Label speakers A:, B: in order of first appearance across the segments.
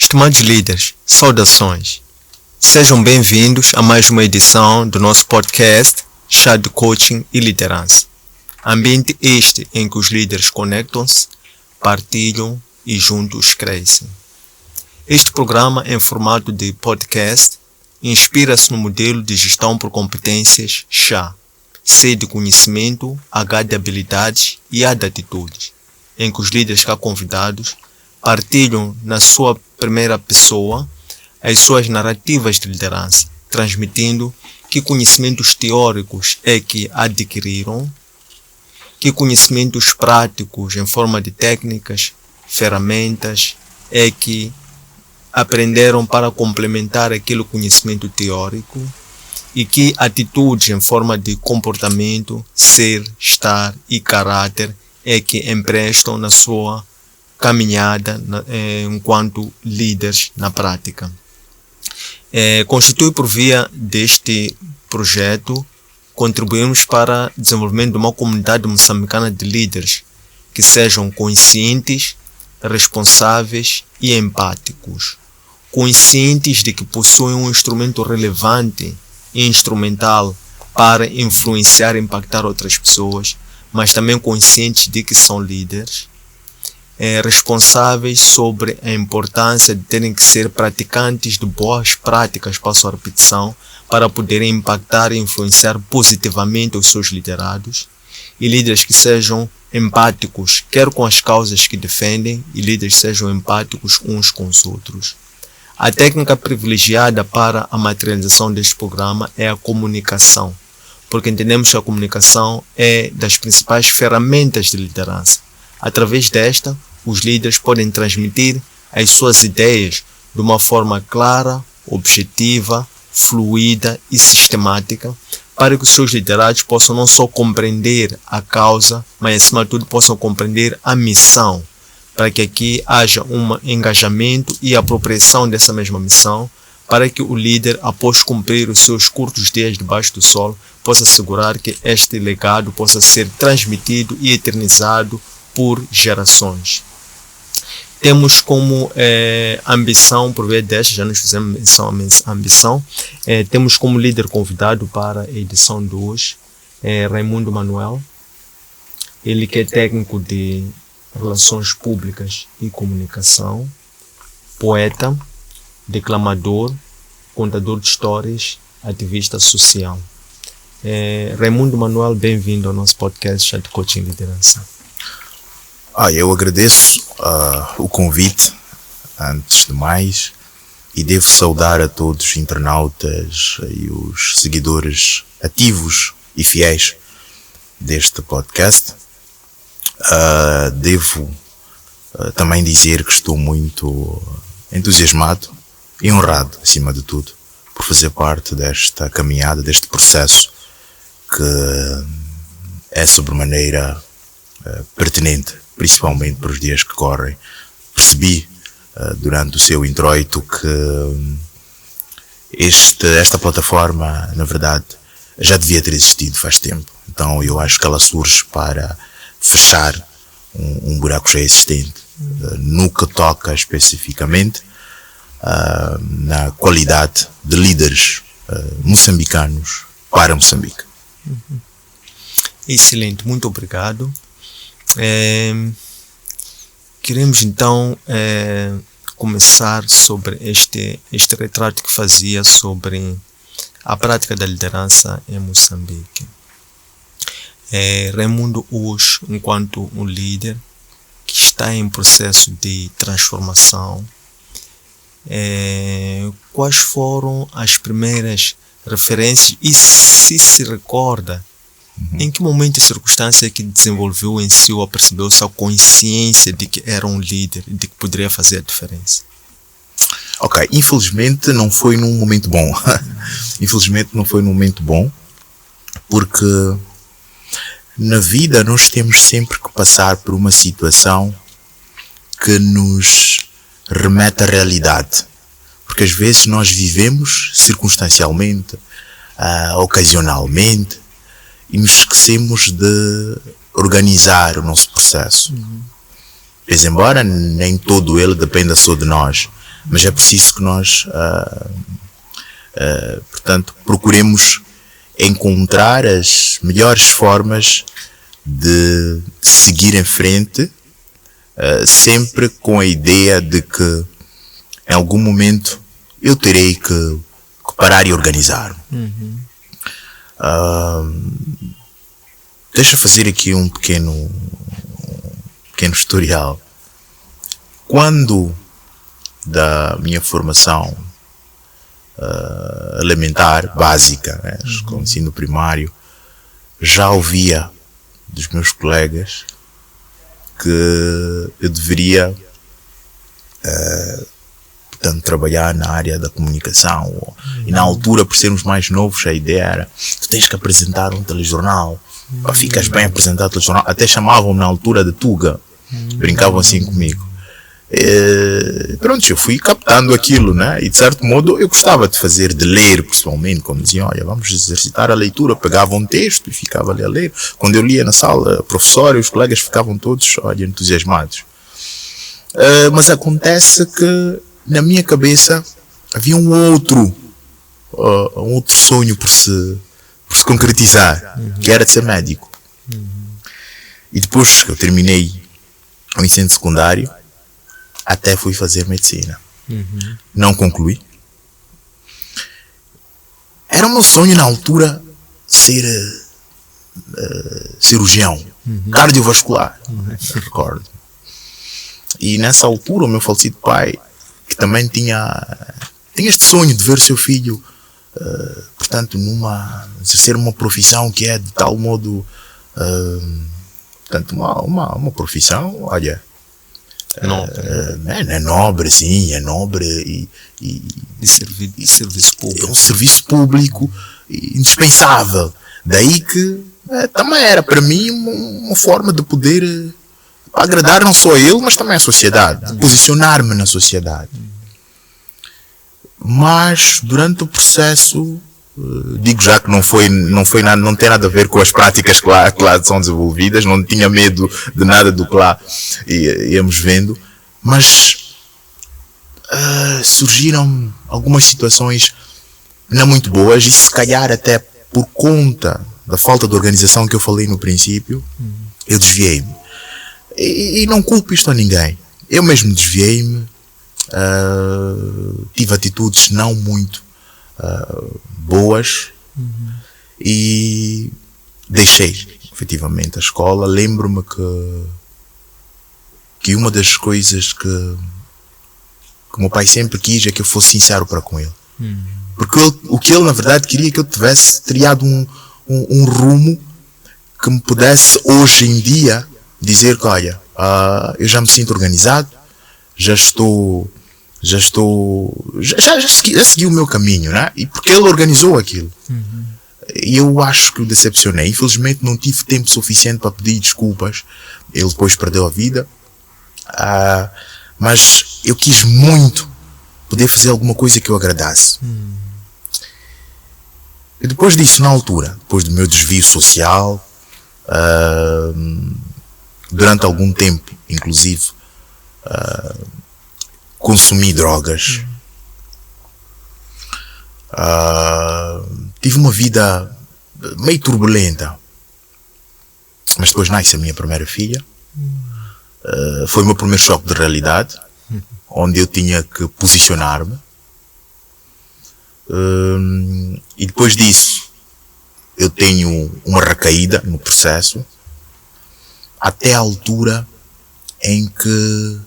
A: Estimados líderes, saudações. Sejam bem-vindos a mais uma edição do nosso podcast Chá de Coaching e Liderança. Ambiente este em que os líderes conectam-se, partilham e juntos crescem. Este programa, em formato de podcast, inspira-se no modelo de gestão por competências CHA, C de conhecimento, H de habilidades e A de atitudes, em que os líderes cá convidados partilham na sua primeira pessoa as suas narrativas de liderança, transmitindo que conhecimentos teóricos é que adquiriram, que conhecimentos práticos em forma de técnicas, ferramentas é que aprenderam para complementar aquele conhecimento teórico e que atitudes em forma de comportamento, ser, estar e caráter é que emprestam na sua caminhada enquanto líderes na prática. Constitui por via deste projeto, contribuímos para o desenvolvimento de uma comunidade moçambicana de líderes que sejam conscientes, responsáveis e empáticos. Conscientes de que possuem um instrumento relevante e instrumental para influenciar e impactar outras pessoas, mas também conscientes de que são líderes. Responsáveis sobre a importância de terem que ser praticantes de boas práticas, passo a repetição, para poderem impactar e influenciar positivamente os seus liderados, e líderes que sejam empáticos, quer com as causas que defendem, e líderes que sejam empáticos uns com os outros. A técnica privilegiada para a materialização deste programa é a comunicação, porque entendemos que a comunicação é das principais ferramentas de liderança. Através desta, os líderes podem transmitir as suas ideias de uma forma clara, objetiva, fluida e sistemática, para que os seus liderados possam não só compreender a causa, mas acima de tudo possam compreender a missão, para que aqui haja um engajamento e apropriação dessa mesma missão, para que o líder, após cumprir os seus curtos dias debaixo do sol, possa assegurar que este legado possa ser transmitido e eternizado por gerações. Temos como ambição, por via desta, já nos fizemos menção à ambição, temos como líder convidado para a edição de hoje, Raimundo Manuel, ele que é técnico de Relações Públicas e Comunicação, poeta, declamador, contador de histórias, ativista social. Raimundo Manuel, bem-vindo ao nosso podcast Chá de Coaching e Liderança.
B: Eu agradeço o convite, antes de mais, e devo saudar a todos os internautas e os seguidores ativos e fiéis deste podcast. Devo também dizer que estou muito entusiasmado e honrado, acima de tudo, por fazer parte desta caminhada, deste processo que é sobremaneira pertinente, principalmente para os dias que correm. Percebi durante o seu introito que esta plataforma, na verdade, já devia ter existido faz tempo. Então eu acho que ela surge para fechar um buraco já existente, no que toca especificamente na qualidade de líderes moçambicanos para Moçambique.
A: Excelente, muito obrigado. Queremos então começar sobre este retrato que fazia sobre a prática da liderança em Moçambique. Raimundo hoje, enquanto um líder que está em processo de transformação, quais foram as primeiras referências e se recorda em que momento e circunstância é que desenvolveu em si ou apercebeu-se a consciência de que era um líder e de que poderia fazer a diferença?
B: Ok, infelizmente não foi num momento bom. Infelizmente não foi num momento bom, porque na vida nós temos sempre que passar por uma situação que nos remete à realidade. Porque às vezes nós vivemos circunstancialmente, ocasionalmente, e nos esquecemos de organizar o nosso processo. Pois embora nem todo ele dependa só de nós, Mas é preciso que nós, portanto, procuremos encontrar as melhores formas de seguir em frente, sempre com a ideia de que em algum momento eu terei que parar e organizar. Deixa eu fazer aqui um pequeno historial. Quando da minha formação elementar, básica, né, com ensino primário, já ouvia dos meus colegas que eu deveria portanto, trabalhar na área da comunicação. E na altura, por sermos mais novos, a ideia era: tu tens que apresentar um telejornal, ficas bem apresentar o telejornal. Até chamavam-me na altura de Tuga, brincavam assim comigo. Pronto, eu fui captando aquilo, né? E de certo modo eu gostava de ler, principalmente quando diziam: olha, vamos exercitar a leitura. Eu pegava um texto e ficava ali a ler. Quando eu lia na sala, o professor e os colegas ficavam todos, olha, entusiasmados. Mas acontece que na minha cabeça havia um outro sonho por se concretizar, que era de ser médico. E depois que eu terminei o ensino secundário, até fui fazer medicina. Não concluí. Era o meu sonho na altura ser cirurgião, cardiovascular, recordo. E nessa altura o meu falecido pai, que também tinha este sonho de ver o seu filho, portanto, exercer uma profissão que é de tal modo, portanto, uma profissão, olha, é nobre, sim, é nobre
A: de serviço público.
B: É um serviço público indispensável. Daí que também era para mim uma forma de poder agradar não só ele, mas também a sociedade, posicionar-me na sociedade. Mas durante o processo, digo já que não tem nada a ver com as práticas que lá são desenvolvidas, não tinha medo de nada do que lá íamos vendo, mas surgiram algumas situações não muito boas, e se calhar até por conta da falta de organização que eu falei no princípio, eu desviei-me. E não culpo isto a ninguém. Eu mesmo desviei-me, tive atitudes não muito boas, e deixei efetivamente a escola. Lembro-me que uma das coisas que o meu pai sempre quis é que eu fosse sincero para com ele. Porque o que ele na verdade queria que eu tivesse triado um rumo que me pudesse hoje em dia dizer que, olha, eu já me sinto organizado, já segui o meu caminho, né? E porque ele organizou aquilo. E eu acho que o decepcionei. Infelizmente não tive tempo suficiente para pedir desculpas. Ele depois perdeu a vida. Mas eu quis muito poder fazer alguma coisa que eu agradasse. E depois disso, na altura, depois do meu desvio social, durante algum tempo, inclusive, consumi drogas. Tive uma vida meio turbulenta, mas depois nasce a minha primeira filha. Foi o meu primeiro choque de realidade, onde eu tinha que posicionar-me. E depois disso eu tenho uma recaída no processo, até a altura em que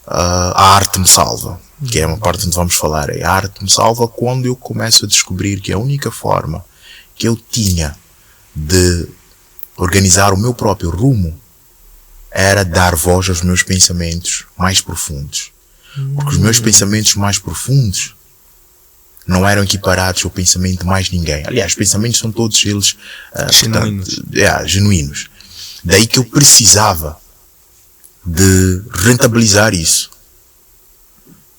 B: a arte me salva, que é uma parte onde vamos falar. A arte me salva quando eu começo a descobrir que a única forma que eu tinha de organizar o meu próprio rumo era dar voz aos meus pensamentos mais profundos. Porque os meus pensamentos mais profundos não eram equiparados ao pensamento de mais ninguém. Aliás, os pensamentos são todos eles genuínos. Daí que eu precisava de rentabilizar isso.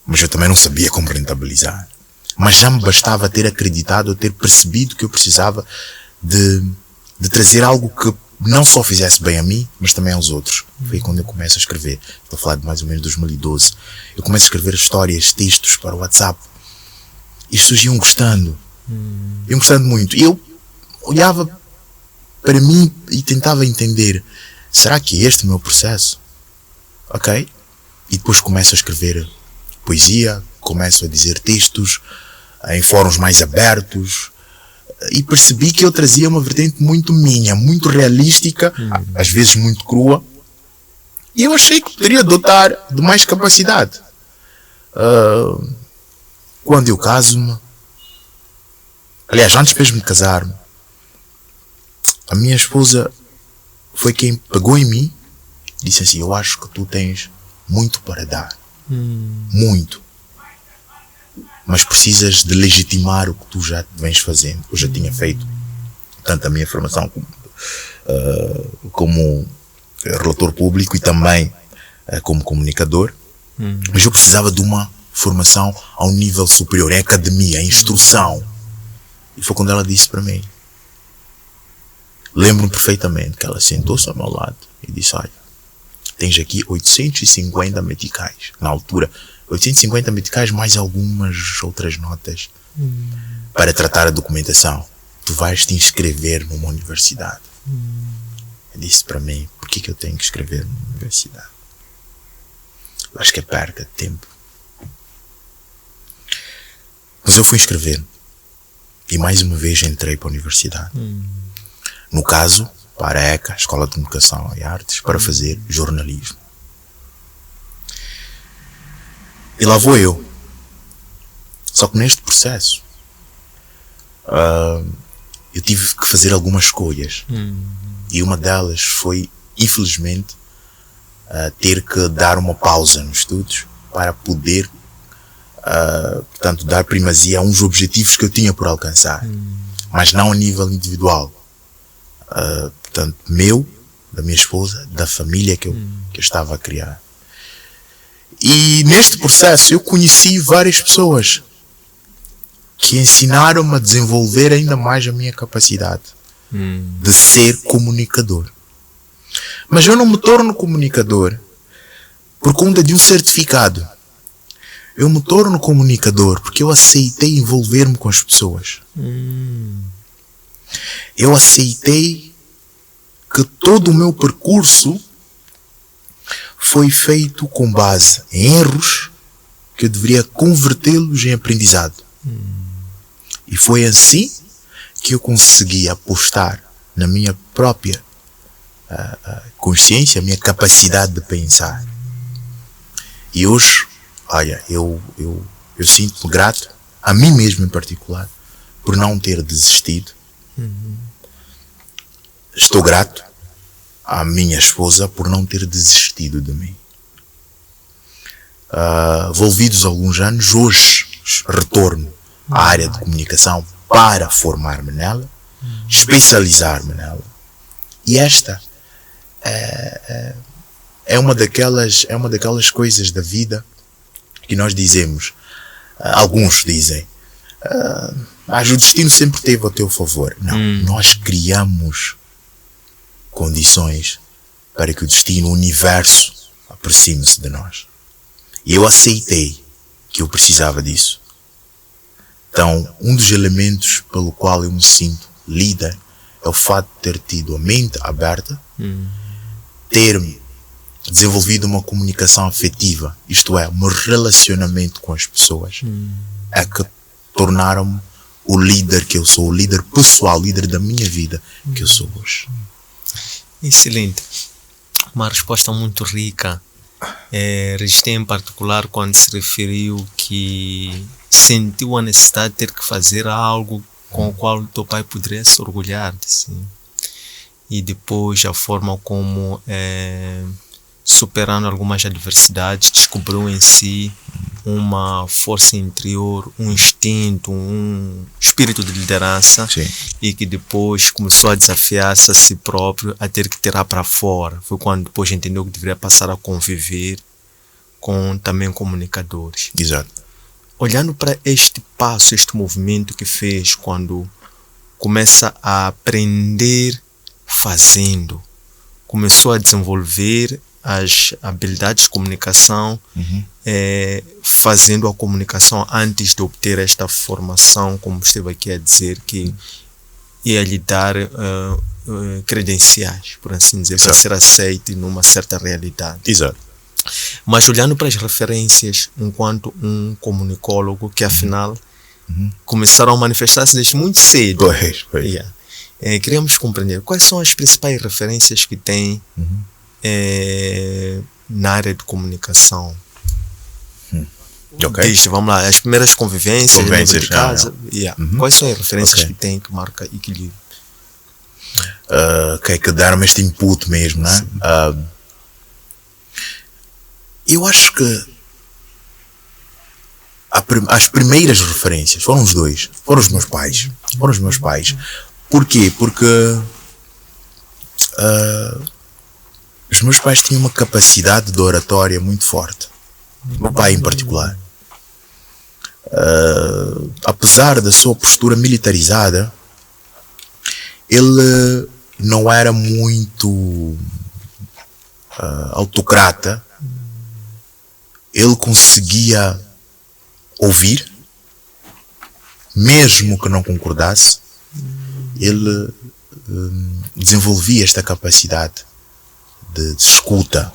B: Mas eu também não sabia como rentabilizar. Mas já me bastava ter acreditado, ou ter percebido que eu precisava de trazer algo que não só fizesse bem a mim, mas também aos outros. Foi quando eu começo a escrever. Estou a falar de mais ou menos 2012. Eu começo a escrever histórias, textos para o WhatsApp. E as pessoas iam gostando. Iam gostando muito. E eu olhava para mim e tentava entender, será que é este o meu processo? Ok? E depois começo a escrever poesia, começo a dizer textos em fóruns mais abertos, e percebi que eu trazia uma vertente muito minha, muito realística, às vezes muito crua, e eu achei que poderia dotar de mais capacidade. Quando eu caso-me, aliás, antes mesmo de casar-me, a minha esposa foi quem pegou em mim e disse assim, eu acho que tu tens muito para dar, muito, mas precisas de legitimar o que tu já vens fazendo. Eu já tinha feito tanto a minha formação como relator público e também como comunicador, mas eu precisava de uma formação a um nível superior, em academia, em instrução. E foi quando ela disse para mim, lembro-me perfeitamente que ela sentou-se ao meu lado e disse, olha, tens aqui 850 meticais. Na altura, 850 meticais mais algumas outras notas para tratar a documentação. Tu vais te inscrever numa universidade. Eu disse para mim, por que eu tenho que escrever numa universidade? Eu acho que é perca de tempo. Mas eu fui inscrever. E mais uma vez entrei para a universidade. No caso, para a ECA, Escola de Comunicação e Artes, para fazer jornalismo. E lá vou eu. Só que neste processo, eu tive que fazer algumas escolhas. E uma delas foi, infelizmente, ter que dar uma pausa nos estudos para poder, portanto, dar primazia a uns objetivos que eu tinha por alcançar. Mas não a nível individual. Portanto, da minha esposa, da família que eu estava a criar. E neste processo eu conheci várias pessoas que ensinaram-me a desenvolver ainda mais a minha capacidade de ser comunicador. Mas eu não me torno comunicador por conta de um certificado. Eu me torno comunicador porque eu aceitei envolver-me com as pessoas. Eu aceitei que todo o meu percurso foi feito com base em erros que eu deveria convertê-los em aprendizado. E foi assim que eu consegui apostar na minha própria consciência, a minha capacidade de pensar. E hoje, olha, eu sinto-me grato, a mim mesmo em particular, por não ter desistido. Estou grato à minha esposa por não ter desistido de mim. Envolvidos alguns anos, hoje retorno à área de comunicação para formar-me nela, especializar-me nela. E esta é uma daquelas coisas da vida que nós dizemos, alguns dizem, mas o destino sempre esteve ao teu favor. Não, nós criamos condições para que o destino, o universo, aproxime-se de nós. E eu aceitei que eu precisava disso. Então, um dos elementos pelo qual eu me sinto líder é o fato de ter tido a mente aberta, ter desenvolvido uma comunicação afetiva, isto é, um relacionamento com as pessoas, é que tornaram-me o líder que eu sou, o líder pessoal, o líder da minha vida que eu sou hoje.
A: Excelente. Uma resposta muito rica. Registrei em particular quando se referiu que sentiu a necessidade de ter que fazer algo com o qual o teu pai poderia se orgulhar de si. E depois a forma como, superando algumas adversidades, descobriu em si uma força interior, um instinto, um espírito de liderança.
B: Sim.
A: E que depois começou a desafiar-se a si próprio, a ter que tirar para fora. Foi quando depois entendeu que deveria passar a conviver com também comunicadores.
B: Exato.
A: Olhando para este passo, este movimento que fez quando começa a aprender fazendo. Começou a desenvolver as habilidades de comunicação, fazendo a comunicação antes de obter esta formação, como esteve aqui a dizer, que ia lhe dar credenciais, por assim dizer, para ser aceito numa certa realidade.
B: Exato.
A: Mas olhando para as referências, enquanto um comunicólogo que afinal começaram a manifestar-se desde muito cedo.
B: Pois.
A: Yeah. Queríamos compreender quais são as principais referências que tem na área de comunicação.
B: Okay.
A: Desde, vamos lá, as primeiras convivências nível de casa. Quais são as referências que tem, que marca equilíbrio?
B: Que deram-me este input mesmo, né? Eu acho que as primeiras referências foram os dois, foram os meus pais. Por quê? Porque os meus pais tinham uma capacidade de oratória muito forte. O meu pai em particular. Apesar da sua postura militarizada, ele não era muito autocrata. Ele conseguia ouvir, mesmo que não concordasse. Ele desenvolvia esta capacidade de escuta.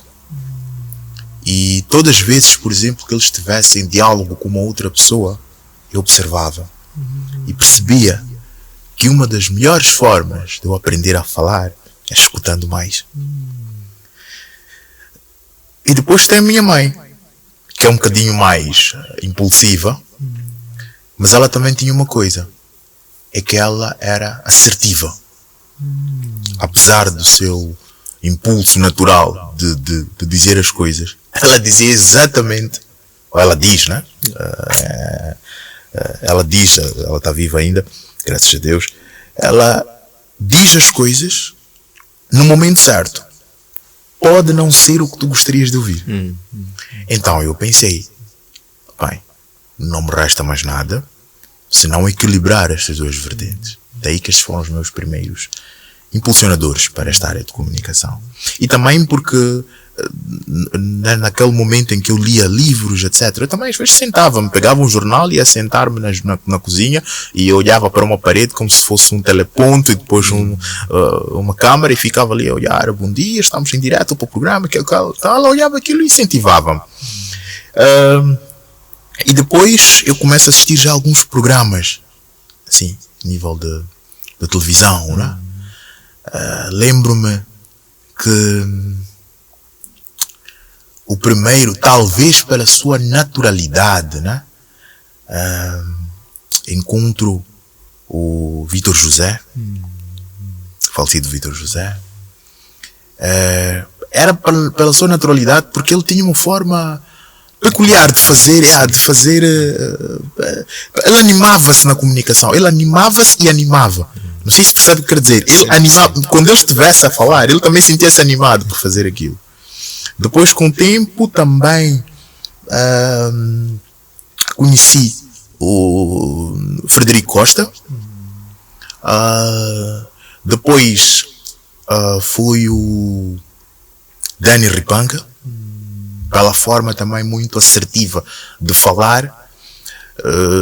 B: E todas as vezes, por exemplo, que ele estivesse em diálogo com uma outra pessoa, eu observava e percebia que uma das melhores formas de eu aprender a falar é escutando mais. E depois tem a minha mãe, que é um bocadinho mais impulsiva, mas ela também tinha uma coisa, é que ela era assertiva. Apesar do seu impulso natural de dizer as coisas, ela dizia exatamente, ou ela diz, né? Ela diz, ela está viva ainda, graças a Deus, ela diz as coisas no momento certo. Pode não ser o que tu gostarias de ouvir. Então eu pensei, bem, não me resta mais nada senão equilibrar estas duas vertentes. Daí que estes foram os meus primeiros impulsionadores para esta área de comunicação. E também porque naquele momento em que eu lia livros, etc., eu também às vezes sentava-me, pegava um jornal e ia sentar-me na cozinha e eu olhava para uma parede como se fosse um teleponto e depois uma câmara e ficava ali a olhar, bom dia, estamos em direto para o programa, ela olhava aquilo e incentivava-me. E depois eu começo a assistir já alguns programas, assim, nível de televisão, né? Lembro-me que o primeiro, talvez pela sua naturalidade, né? Encontro o Vítor José, falecido Vítor José. Era pela sua naturalidade, porque ele tinha uma forma peculiar de fazer, ele animava-se na comunicação, ele animava-se e animava. Não sei se percebe o que quer dizer. Ele animava, quando ele estivesse a falar, ele também sentia-se animado por fazer aquilo. Depois, com o tempo, também conheci o Frederico Costa. Depois fui o Dani Ripanga, pela forma também muito assertiva de falar,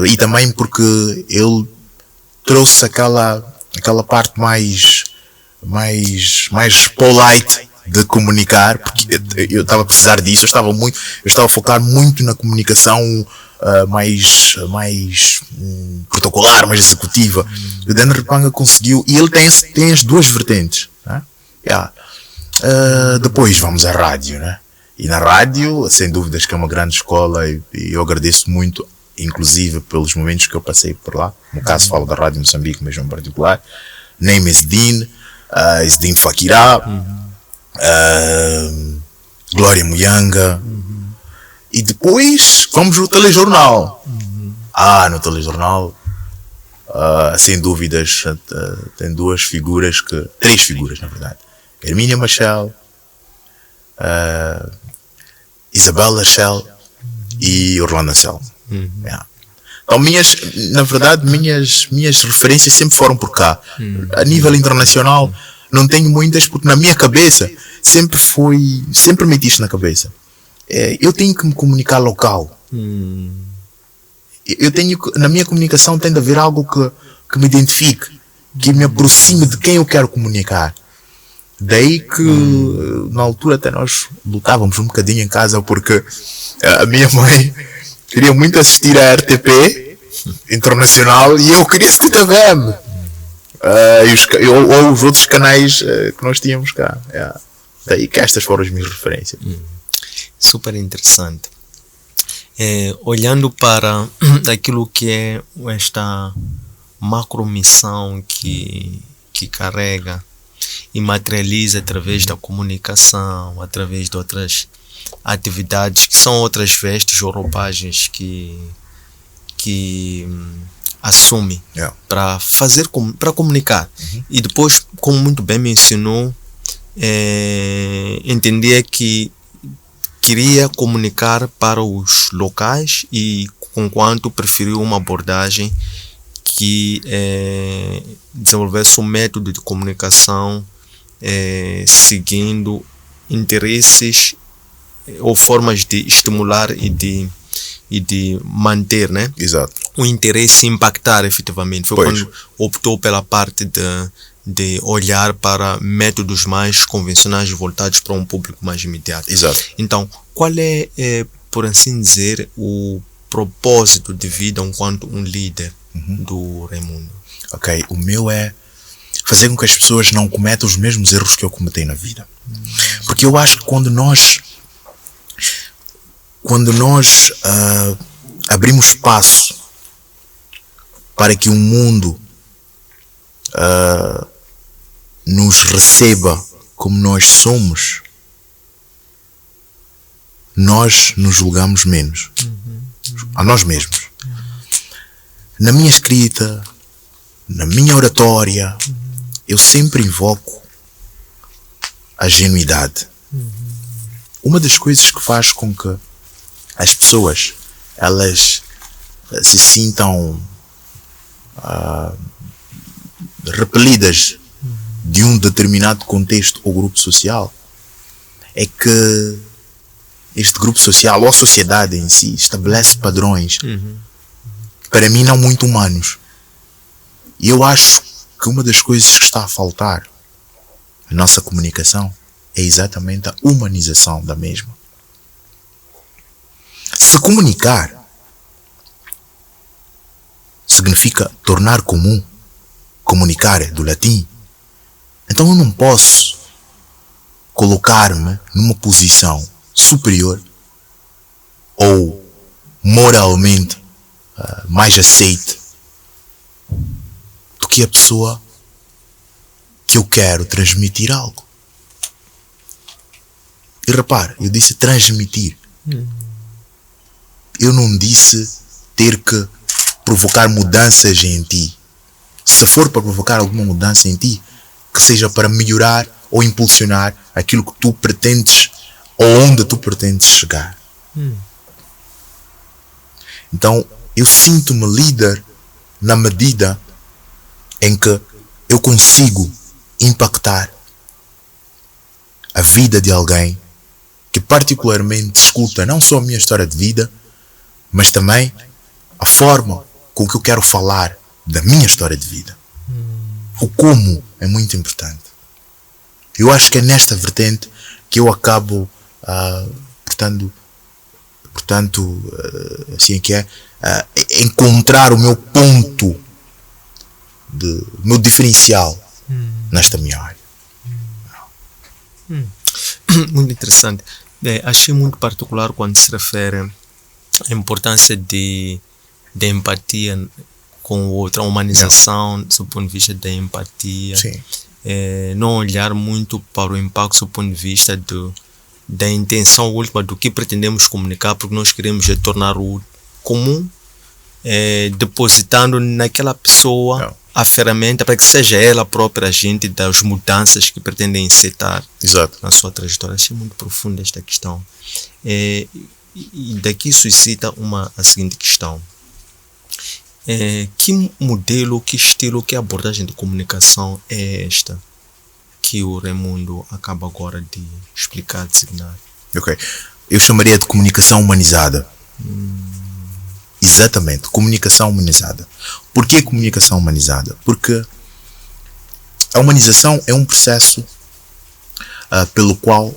B: e também porque ele trouxe aquela parte mais polite de comunicar, porque eu estava a precisar disso. Eu estava a focar muito na comunicação mais protocolar, mais executiva. O Dani Ripanga conseguiu, e ele tem as duas vertentes, né? Depois vamos à rádio, né? E na rádio, sem dúvidas que é uma grande escola, e eu agradeço muito, inclusive pelos momentos que eu passei por lá. No caso, falo da Rádio Moçambique mesmo em particular. Name Esdin, Esdin Fakirá, Glória Muyanga. E depois vamos no telejornal. No telejornal, sem dúvidas, tem três figuras na verdade. Hermínia Machel, Isabel Lachel e Orlando Anselmo. Então, na verdade, minhas referências sempre foram por cá. A nível internacional, não tenho muitas, porque na minha cabeça sempre meti isto na cabeça. Eu tenho que me comunicar local. Na minha comunicação tem de haver algo que me identifique, que me aproxime de quem eu quero comunicar. Daí que na altura até nós lutávamos um bocadinho em casa, porque a minha mãe queria muito assistir a RTP Internacional e eu queria assistir a VM. Ou os outros canais que nós tínhamos cá. Daí que estas foram as minhas referências.
A: Super interessante. Olhando para aquilo que é esta macromissão que carrega e materializa através da comunicação, através de outras atividades que são outras vestes ou roupagens que assume para comunicar. E depois, como muito bem mencionou, entendia que queria comunicar para os locais e conquanto preferiu uma abordagem que desenvolvesse um método de comunicação seguindo interesses ou formas de estimular e de manter, né?
B: Exato.
A: O interesse em impactar efetivamente. Foi quando optou pela parte de olhar para métodos mais convencionais voltados para um público mais imediato.
B: Exato.
A: Então, qual é, por assim dizer, o propósito de vida enquanto um líder do Raimundo?
B: Ok, o meu é fazer com que as pessoas não cometam os mesmos erros que eu cometi na vida. Porque eu acho que quando nós abrimos espaço para que o mundo nos receba como nós somos, nós nos julgamos menos a nós mesmos. Na minha escrita, na minha oratória, eu sempre invoco a genuidade. Uma das coisas que faz com que as pessoas elas se sintam repelidas de um determinado contexto ou grupo social é que este grupo social ou a sociedade em si estabelece padrões para mim não muito humanos. E eu acho que uma das coisas que está a faltar na nossa comunicação é exatamente a humanização da mesma. Se comunicar significa tornar comum, comunicar do latim, então eu não posso colocar-me numa posição superior ou moralmente mais aceite do que a pessoa que eu quero transmitir algo. E repare, eu disse transmitir. Eu não disse ter que provocar mudanças em ti. Se for para provocar alguma mudança em ti, que seja para melhorar ou impulsionar aquilo que tu pretendes ou onde tu pretendes chegar. Então, eu sinto-me líder na medida em que eu consigo impactar a vida de alguém que particularmente escuta não só a minha história de vida, mas também a forma com que eu quero falar da minha história de vida. O como é muito importante. Eu acho que é nesta vertente que eu acabo assim que é encontrar o meu ponto o meu diferencial nesta minha área.
A: Muito interessante. Achei muito particular quando se refere à importância de empatia com o outro, a humanização do ponto de vista da empatia.
B: Sim.
A: Não olhar muito para o impacto do ponto de vista da intenção última do que pretendemos comunicar, porque nós queremos tornar o comum, depositando naquela pessoa a ferramenta para que seja ela própria agente das mudanças que pretendem incitar.
B: Exato.
A: Na sua trajetória. Achei muito profunda esta questão. E daqui suscita a seguinte questão. Que modelo, que estilo, que abordagem de comunicação é esta que o Raimundo acaba agora de explicar, designar.
B: Ok. Eu chamaria de comunicação humanizada. Exatamente, comunicação humanizada. Por que comunicação humanizada? Porque a humanização é um processo pelo qual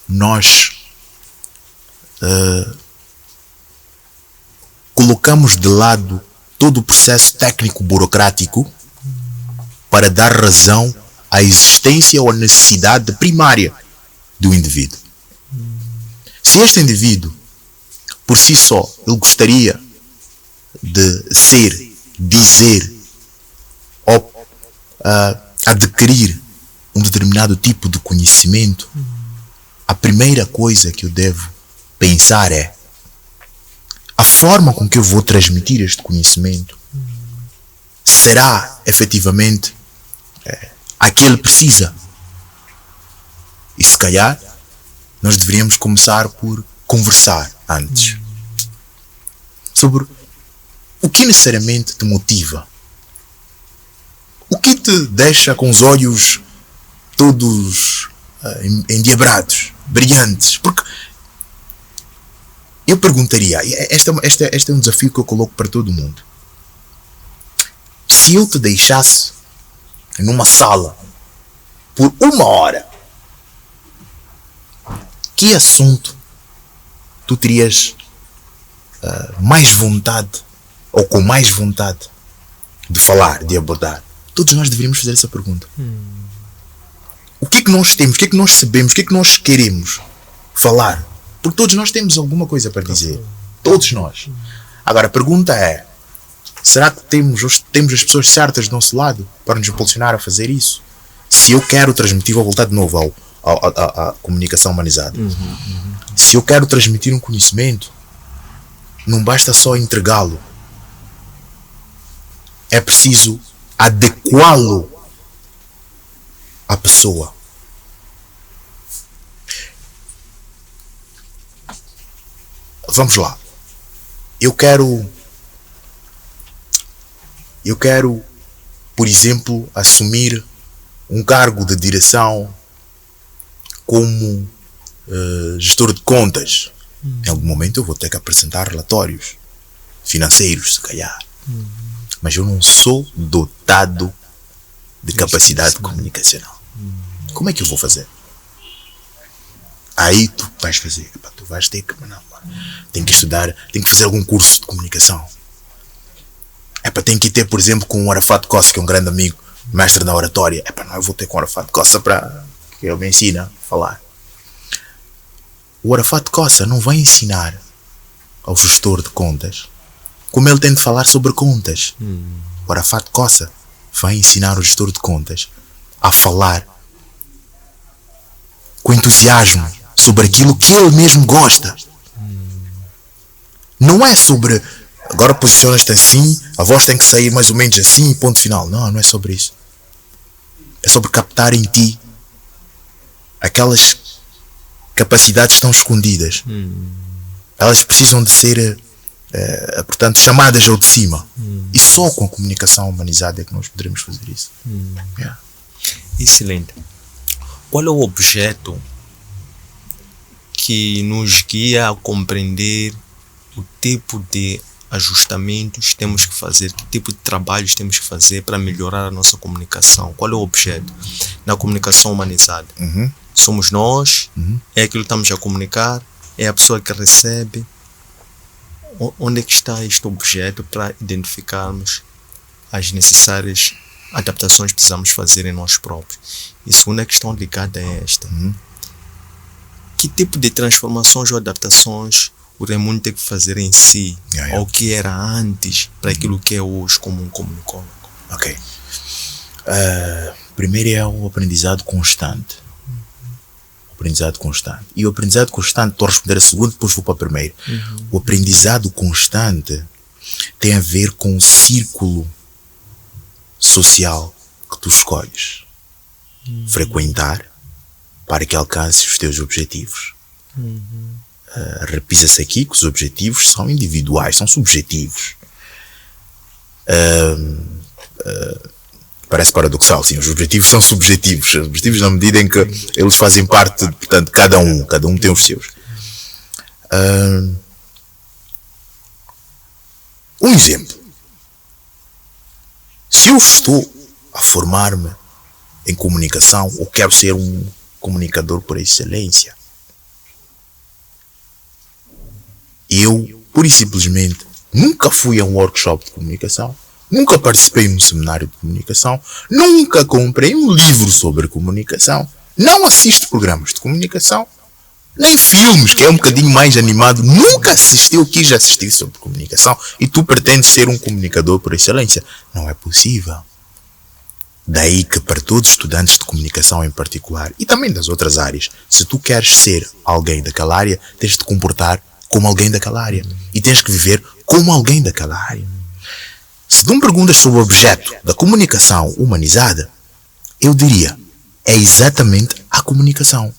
B: nós colocamos de lado todo o processo técnico burocrático para dar razão à existência ou à necessidade primária do indivíduo. Se este indivíduo, por si só, ele gostaria de ser, dizer ou adquirir um determinado tipo de conhecimento, a primeira coisa que eu devo pensar é a forma com que eu vou transmitir este conhecimento será efetivamente a que ele precisa. E se calhar nós deveríamos começar por conversar antes sobre o que necessariamente te motiva, o que te deixa com os olhos todos endiabrados, brilhantes. Porque eu perguntaria, este é um desafio que eu coloco para todo mundo. Se eu te deixasse numa sala por 1 hora, que assunto tu terias mais vontade ou com mais vontade de falar, de abordar? Todos nós deveríamos fazer essa pergunta. O que é que nós temos? O que é que nós sabemos? O que é que nós queremos falar? Porque todos nós temos alguma coisa para dizer. Todos nós. Agora a pergunta é: será que temos as pessoas certas do nosso lado para nos impulsionar a fazer isso? Se eu quero transmitir, vou voltar de novo à comunicação humanizada. Se eu quero transmitir um conhecimento, não basta só entregá-lo. É preciso adequá-lo à pessoa. Vamos lá. Eu quero, por exemplo, assumir um cargo de direção como gestor de contas. Em algum momento eu vou ter que apresentar relatórios financeiros, se calhar. Mas eu não sou dotado de capacidade comunicacional. Como é que eu vou fazer? Aí tu vais fazer. Tu vais ter que... tem que estudar, tem que fazer algum curso de comunicação. Tem que ir ter, por exemplo, com o Arafat Costa, que é um grande amigo, mestre da oratória. Não, eu vou ter com o Arafat Costa para que ele me ensine a falar. O Arafat Costa não vai ensinar ao gestor de contas como ele tem de falar sobre contas. O Arafat Costa vai ensinar o gestor de contas a falar com entusiasmo sobre aquilo que ele mesmo gosta. Não é sobre agora posicionas-te assim, a voz tem que sair mais ou menos assim, ponto final. Não é sobre isso. É sobre captar em ti aquelas capacidades que estão escondidas. Elas precisam de ser portanto chamadas ao de cima. E só com a comunicação humanizada é que nós poderemos fazer isso.
A: Excelente. Qual é o objeto que nos guia a compreender o tipo de ajustamentos temos que fazer, que tipo de trabalhos temos que fazer para melhorar a nossa comunicação? Qual é o objeto na comunicação humanizada? Somos nós, é aquilo que estamos a comunicar, é a pessoa que recebe. Onde é que está este objeto para identificarmos as necessárias adaptações que precisamos fazer em nós próprios? E segunda questão ligada a esta: que tipo de transformações ou adaptações o Raimundo tem que fazer em si, ao que era antes, para aquilo que é hoje como um comunicólogo?
B: Ok. Primeiro é o aprendizado constante. Aprendizado constante. E o aprendizado constante, estou a responder a segunda, depois vou para a primeira. O aprendizado constante tem a ver com o círculo social que tu escolhes frequentar para que alcances os teus objetivos. Repisa-se aqui que os objetivos são individuais, são subjetivos. Parece paradoxal, sim. Os objetivos são subjetivos. Os objetivos na medida em que eles fazem parte, portanto, cada um tem os seus. Um exemplo. Se eu estou a formar-me em comunicação ou quero ser um comunicador por excelência, eu, pura e simplesmente, nunca fui a um workshop de comunicação, nunca participei num seminário de comunicação, nunca comprei um livro sobre comunicação, não assisto programas de comunicação, nem filmes, que é um bocadinho mais animado, nunca assisti ou quis assistir sobre comunicação, e tu pretendes ser um comunicador por excelência. Não é possível. Daí que para todos os estudantes de comunicação em particular, e também das outras áreas, se tu queres ser alguém daquela área, tens de te comportar como alguém daquela área. E tens que viver como alguém daquela área. Se tu me perguntas sobre o objeto da comunicação humanizada, eu diria, é exatamente a comunicação.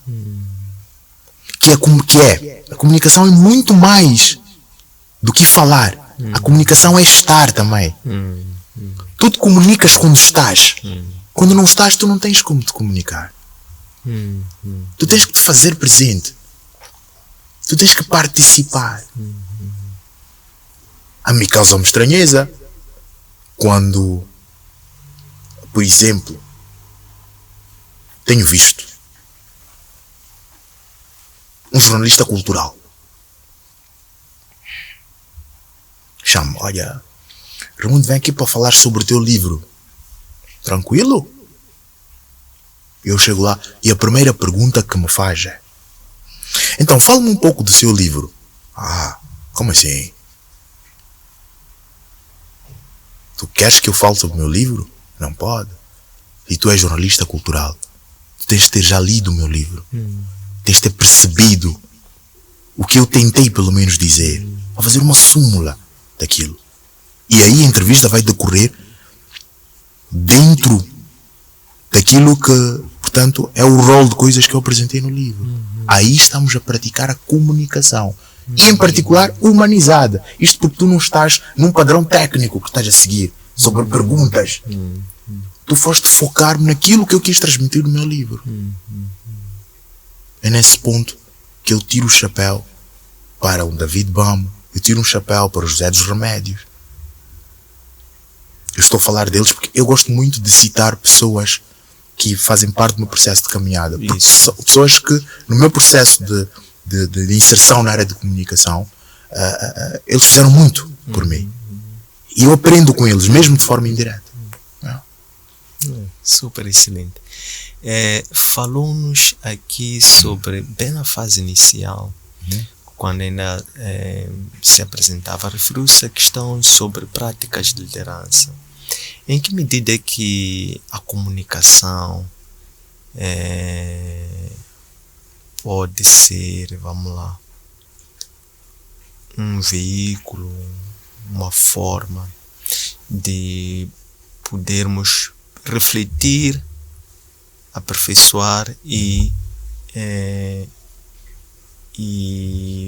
B: A comunicação é muito mais do que falar. A comunicação é estar também. Tu te comunicas quando estás. Quando não estás, tu não tens como te comunicar. Tu tens que te fazer presente. Tu tens que participar. A mim causa-me estranheza quando, por exemplo, tenho visto um jornalista cultural chama, olha, Raimundo, vem aqui para falar sobre o teu livro. Tranquilo? Eu chego lá e a primeira pergunta que me faz é, então, fala-me um pouco do seu livro. Ah, como assim? Tu queres que eu fale sobre o meu livro? Não pode. E tu és jornalista cultural. Tu tens de ter já lido o meu livro. Tens de ter percebido o que eu tentei pelo menos dizer. Vou fazer uma súmula daquilo. E aí a entrevista vai decorrer dentro daquilo que, portanto, é o rol de coisas que eu apresentei no livro. Aí estamos a praticar a comunicação. E em particular, humanizada. Isto porque tu não estás num padrão técnico que estás a seguir sobre perguntas. Tu foste focar-me naquilo que eu quis transmitir no meu livro. É nesse ponto que eu tiro o chapéu para o David Bamo, eu tiro um chapéu para o José dos Remédios. Eu estou a falar deles porque eu gosto muito de citar pessoas que fazem parte do meu processo de caminhada. Pessoas que, no meu processo de inserção na área de comunicação, eles fizeram muito por mim. E eu aprendo com eles, mesmo de forma indireta.
A: Super excelente. Falou-nos aqui sobre, bem na fase inicial, quando ainda se apresentava, referiu-se a questão sobre práticas de liderança. Em que medida é que a comunicação pode ser, vamos lá, um veículo, uma forma de podermos refletir, aperfeiçoar e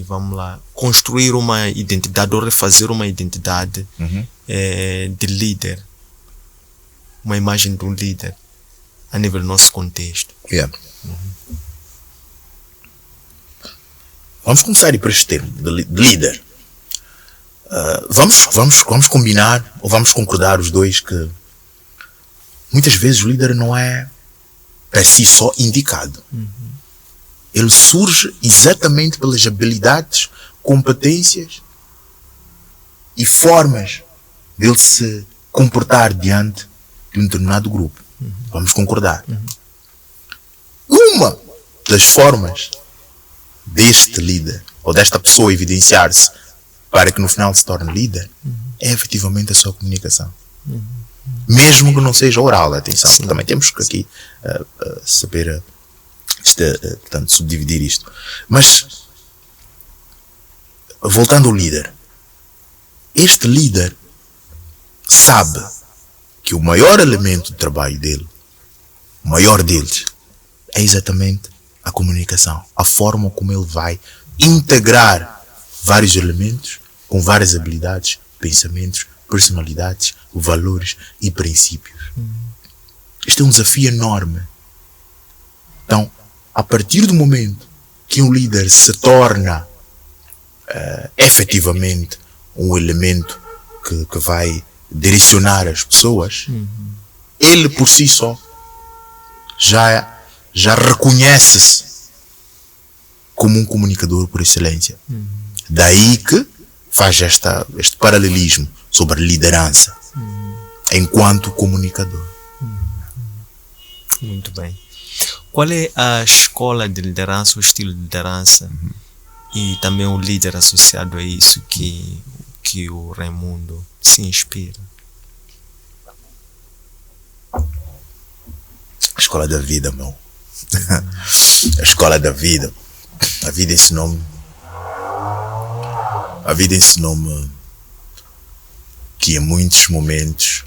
A: vamos lá, construir uma identidade ou refazer uma identidade de líder, uma imagem de um líder a nível do nosso contexto.
B: Vamos começar por este termo de líder. Vamos combinar ou vamos concordar os dois que muitas vezes o líder não é per si só indicado. Ele surge exatamente pelas habilidades, competências e formas dele se comportar diante de um determinado grupo. Vamos concordar. Uma das formas deste líder ou desta pessoa evidenciar-se para que no final se torne líder é efetivamente a sua comunicação. Mesmo que não seja oral, atenção, porque também temos que aqui saber portanto, subdividir isto. Mas, voltando ao líder, este líder sabe que o maior elemento de trabalho dele, o maior deles, é exatamente a comunicação, a forma como ele vai integrar vários elementos com várias habilidades, pensamentos, personalidades, valores e princípios. este é um desafio enorme. Então, a partir do momento que um líder se torna efetivamente um elemento que vai direcionar as pessoas, ele por si só já reconhece-se como um comunicador por excelência. Daí que faz este paralelismo sobre liderança enquanto comunicador.
A: Muito bem. Qual é a escola de liderança, o estilo de liderança e também o líder associado a isso que o Raimundo se inspira?
B: A escola da vida, meu. A escola da vida. A vida ensinou-me. A vida ensinou-me que em muitos momentos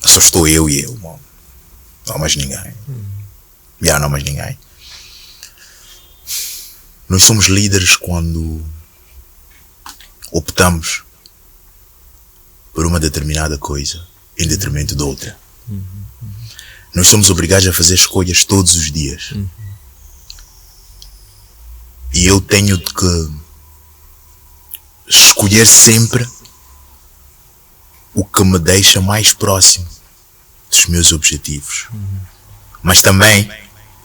B: só estou eu e eu, mano. Não há mais ninguém. Não há mais ninguém. Nós somos líderes quando optamos por uma determinada coisa em detrimento de outra. Nós somos obrigados a fazer escolhas todos os dias. E eu tenho que escolher sempre o que me deixa mais próximo dos meus objetivos. Mas também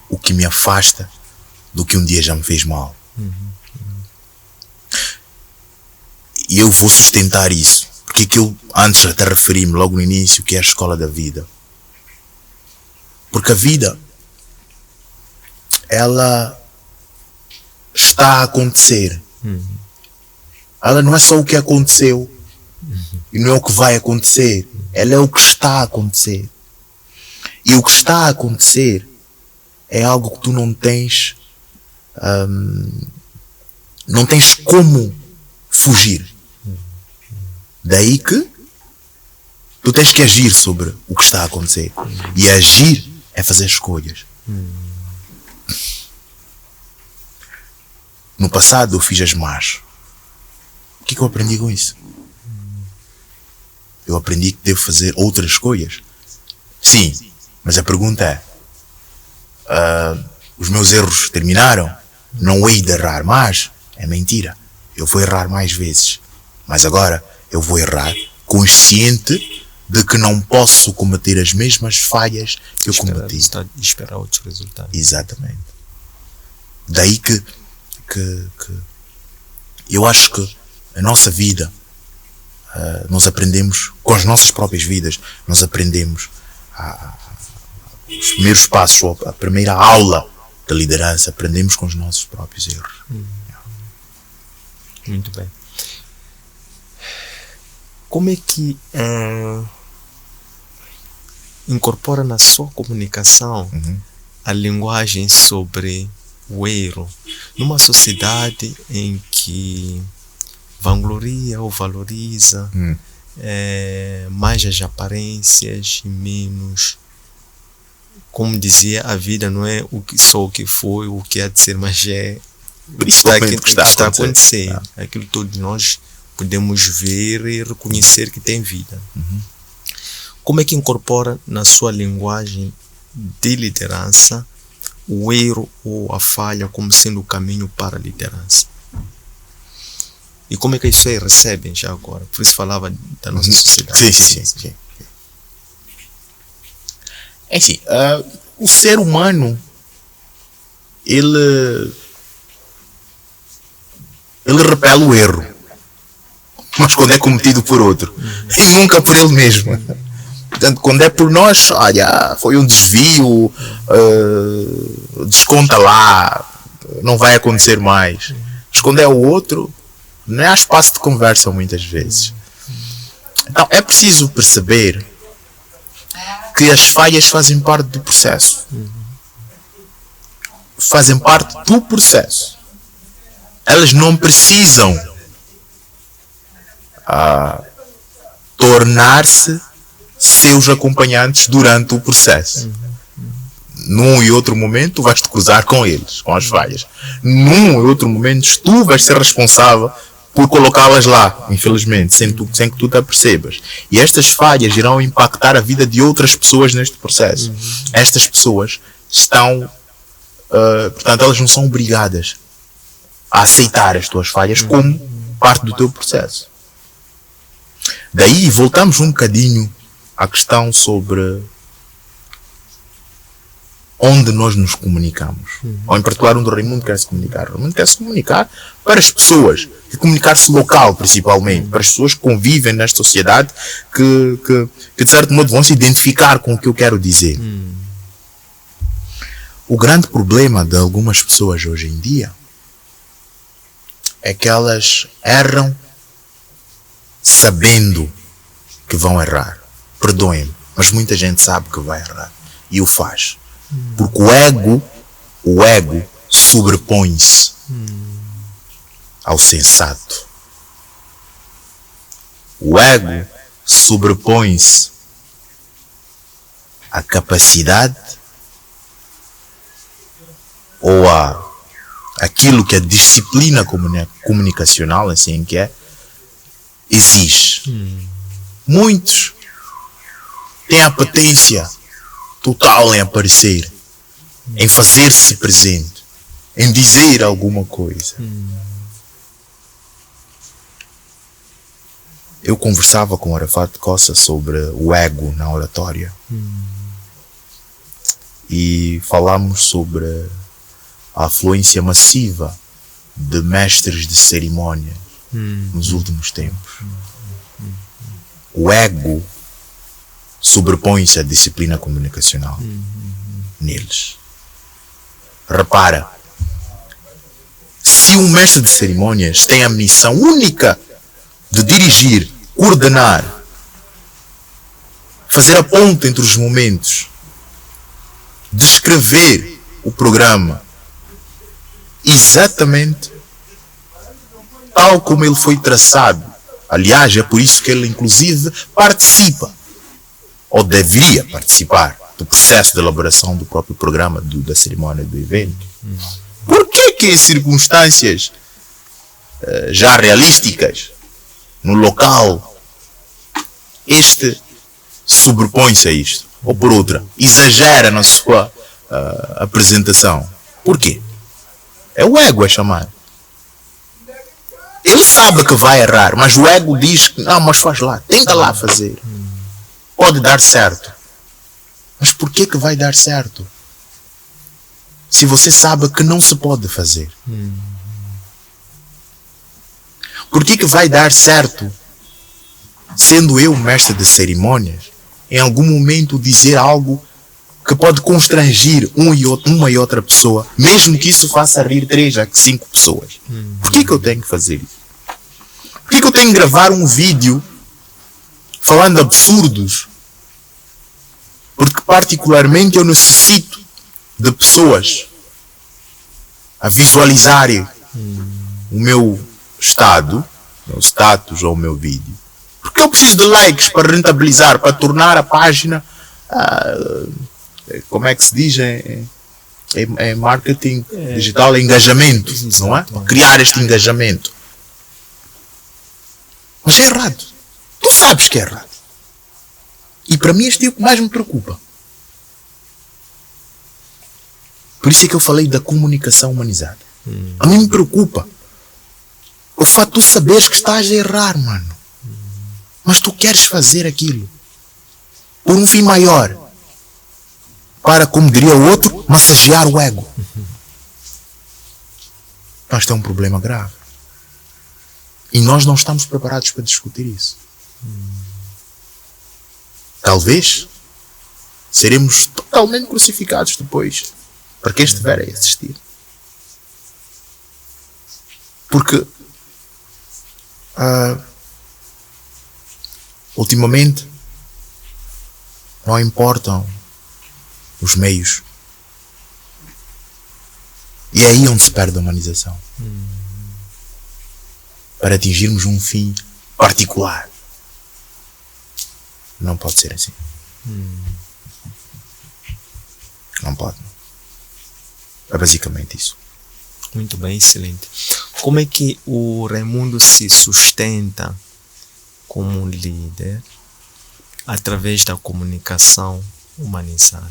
B: o que me afasta do que um dia já me fez mal. E eu vou sustentar isso. Porque que eu antes até referi-me logo no início que é a escola da vida. Porque a vida, ela está a acontecer. Ela não é só o que aconteceu e não é o que vai acontecer. Ela é o que está a acontecer. E o que está a acontecer é algo que tu não tens como fugir. Daí que tu tens que agir sobre o que está a acontecer. E agir é fazer escolhas. No passado eu fiz as más. O que eu aprendi com isso? Eu aprendi que devo fazer outras escolhas. Sim, mas a pergunta é, os meus erros terminaram? Não hei de errar mais? É mentira. Eu vou errar mais vezes. Mas agora eu vou errar consciente de que não posso cometer as mesmas falhas que eu cometi.
A: Esperar outros resultados.
B: Exatamente. Daí que eu acho que a nossa vida, nós aprendemos com as nossas próprias vidas, nós aprendemos os primeiros passos, a primeira aula da liderança, aprendemos com os nossos próprios erros.
A: Muito bem. Como é que incorpora na sua comunicação a linguagem sobre o erro numa sociedade em que vangloria ou valoriza mais as aparências e menos, como dizia, a vida não é só o que foi, o que há de ser, mas é o que está a acontecer. Aquilo que todos nós podemos ver e reconhecer que tem vida. Como é que incorpora na sua linguagem de liderança o erro ou a falha como sendo o caminho para a liderança? E como é que isso aí recebem já agora? Por isso falava da nossa sociedade.
B: Sim. É assim, o ser humano, ele repele o erro, mas quando é cometido por outro, e nunca por ele mesmo. Portanto, quando é por nós, olha, foi um desvio, desconta lá, não vai acontecer mais. Mas quando é o outro, não há espaço de conversa muitas vezes. Então, é preciso perceber que as falhas fazem parte do processo. Fazem parte do processo. Elas não precisam tornar-se seus acompanhantes durante o processo. Num e outro momento tu vais te cruzar com eles, com as falhas. Num e outro momento tu vais ser responsável por colocá-las lá, infelizmente, sem que tu te apercebas. E estas falhas irão impactar a vida de outras pessoas neste processo. Estas pessoas estão, portanto, elas não são obrigadas a aceitar as tuas falhas como parte do teu processo. Daí voltamos um bocadinho à questão sobre onde nós nos comunicamos. Ou em particular onde o Raimundo quer se comunicar. O Raimundo quer se comunicar para as pessoas. E comunicar-se local, principalmente. Para as pessoas que convivem nesta sociedade que de certo modo vão se identificar com o que eu quero dizer. O grande problema de algumas pessoas hoje em dia é que elas erram sabendo que vão errar. Perdoem-me, mas muita gente sabe que vai errar. E o faz. Porque o ego sobrepõe-se ao sensato. O ego sobrepõe-se à capacidade ou aquilo que a disciplina comunicacional, assim que é, exige. Muitos têm a potência total em aparecer, em fazer-se presente, em dizer alguma coisa. Eu conversava com o Arafat Cossa sobre o ego na oratória e falámos sobre a afluência massiva de mestres de cerimônias nos últimos tempos. O ego sobrepõe-se à disciplina comunicacional neles. Repara, se um mestre de cerimônias tem a missão única de dirigir, coordenar, fazer a ponte entre os momentos, descrever o programa exatamente tal como ele foi traçado. Aliás, é por isso que ele inclusive participa, ou deveria participar, do processo de elaboração do próprio programa, da cerimônia, do evento. Por que em circunstâncias já realísticas, no local, este sobrepõe-se a isto? Ou por outra, exagera na sua apresentação? Por quê? É o ego a chamar. Ele sabe que vai errar, mas o ego diz que não, mas faz lá, tenta lá fazer. Pode dar certo. Mas por que vai dar certo? Se você sabe que não se pode fazer. Por que vai dar certo, sendo eu mestre de cerimônias, em algum momento dizer algo que pode constranger uma e outra pessoa, mesmo que isso faça rir 3 a 5 pessoas? Por que eu tenho que fazer isso? Por que eu tenho que gravar um vídeo falando absurdos? Porque particularmente eu necessito de pessoas a visualizarem o meu estado, o meu status ou o meu vídeo. Porque eu preciso de likes para rentabilizar, para tornar a página, como é que se diz em marketing digital, engajamento, não é? Criar este engajamento. Mas é errado. Tu sabes que é errado. E para mim este é o que mais me preocupa. Por isso é que eu falei da comunicação humanizada. A mim me preocupa o fato de tu saberes que estás a errar, mano. Mas tu queres fazer aquilo por um fim maior, para, como diria o outro, massagear o ego. Nós temos um problema grave. E nós não estamos preparados para discutir isso. Talvez seremos totalmente crucificados depois, para quem estiver a assistir. Porque ultimamente não importam os meios. E é aí onde se perde a humanização. Para atingirmos um fim particular. Não pode ser assim. Não pode. É basicamente isso.
A: Muito bem, excelente. Como é que o Raimundo se sustenta como um líder através da comunicação humanizada?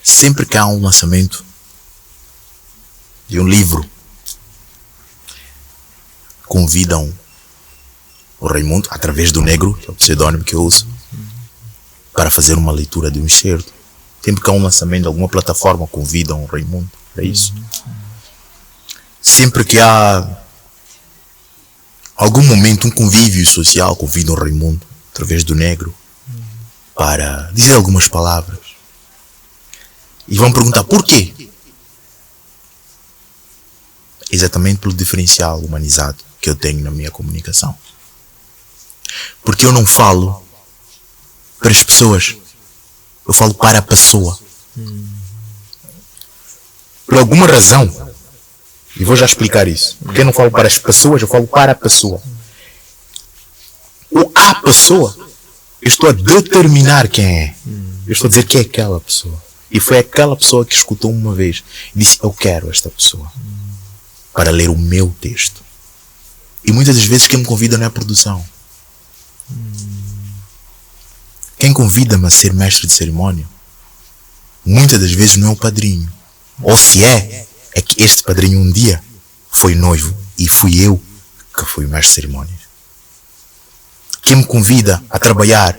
B: Sempre que há um lançamento de um livro, convidam o Raimundo, através do Negro, que é o pseudônimo que eu uso, para fazer uma leitura de um excerto. Sempre que há um lançamento de alguma plataforma, convidam o Raimundo para isso. Sempre que há algum momento, um convívio social, convidam o Raimundo, através do Negro, para dizer algumas palavras. E vão perguntar por quê? Exatamente pelo diferencial humanizado que eu tenho na minha comunicação. Porque eu não falo para as pessoas, eu falo para a pessoa. Por alguma razão, e vou já explicar isso. Porque eu não falo para as pessoas, eu falo para a pessoa. O a pessoa, eu estou a determinar quem é. Eu estou a dizer que é aquela pessoa. E foi aquela pessoa que escutou uma vez e disse, eu quero esta pessoa para ler o meu texto. E muitas das vezes quem me convida não é a produção. Quem convida-me a ser mestre de cerimônia, muitas das vezes não é o padrinho. Ou se é que este padrinho um dia foi noivo e fui eu que fui o mestre de cerimônias. Quem me convida a trabalhar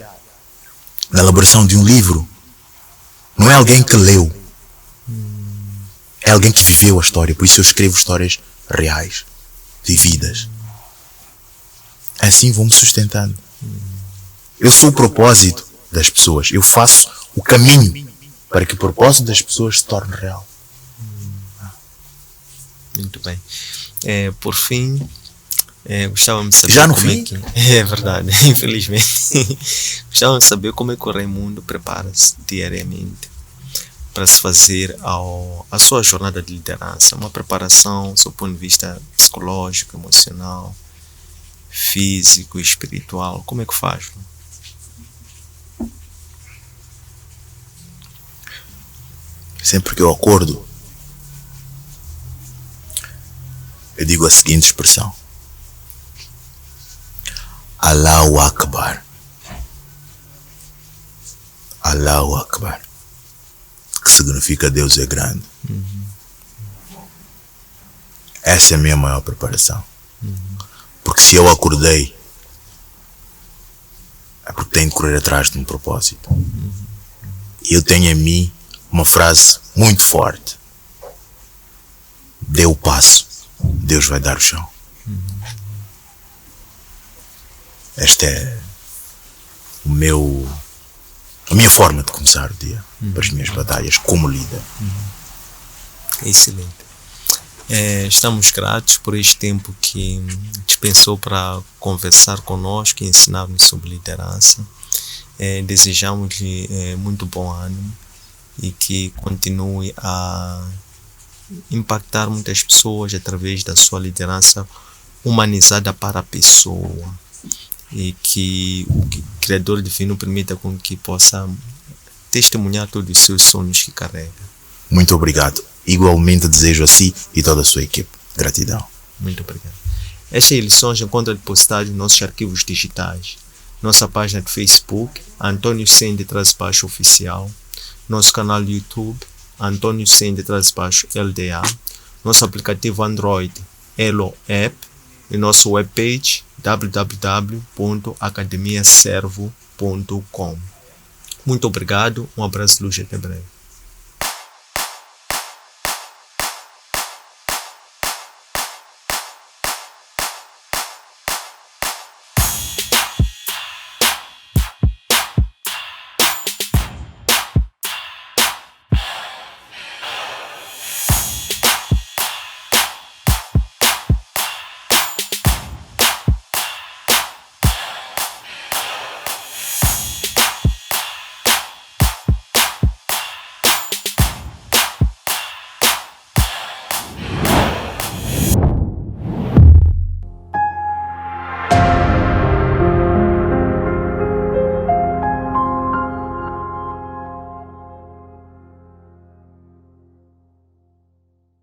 B: na elaboração de um livro não é alguém que leu, é alguém que viveu a história. Por isso eu escrevo histórias reais, vividas. Assim vou-me sustentando. Eu sou o propósito das pessoas. Eu faço o caminho para que o propósito das pessoas se torne real.
A: Muito bem. Por fim, gostávamos de saber
B: já no
A: como
B: fim?
A: É que... É verdade, infelizmente. Gostávamos de saber como é que o Raimundo prepara-se diariamente para se fazer a sua jornada de liderança. Uma preparação do ponto de vista psicológico, emocional, físico, espiritual. Como é que faz?
B: Sempre que eu acordo, eu digo a seguinte expressão: Allahu Akbar. Allahu Akbar, que significa Deus é grande. Essa é a minha maior preparação. Porque se eu acordei, é porque tenho de correr atrás de um propósito. E eu tenho em mim uma frase muito forte: dê o passo, Deus vai dar o chão. Esta é a minha forma de começar o dia para as minhas batalhas como líder.
A: Excelente. Estamos gratos por este tempo que dispensou para conversar conosco e ensinar-nos sobre liderança. Desejamos-lhe muito bom ânimo e que continue a impactar muitas pessoas através da sua liderança humanizada para a pessoa, e que o Criador Divino permita com que possa testemunhar todos os seus sonhos que carrega.
B: Muito obrigado. Igualmente desejo a si e toda a sua equipe. Gratidão.
A: Muito obrigado. Estas lições encontram depositadas em nossos arquivos digitais. Nossa página de Facebook, Antônio Sende_Oficial. Nosso canal do YouTube, Antônio Sende_LDA. Nosso aplicativo Android, Elo App. E nosso webpage, www.academiaservo.com. Muito obrigado, um abraço de luz e até breve.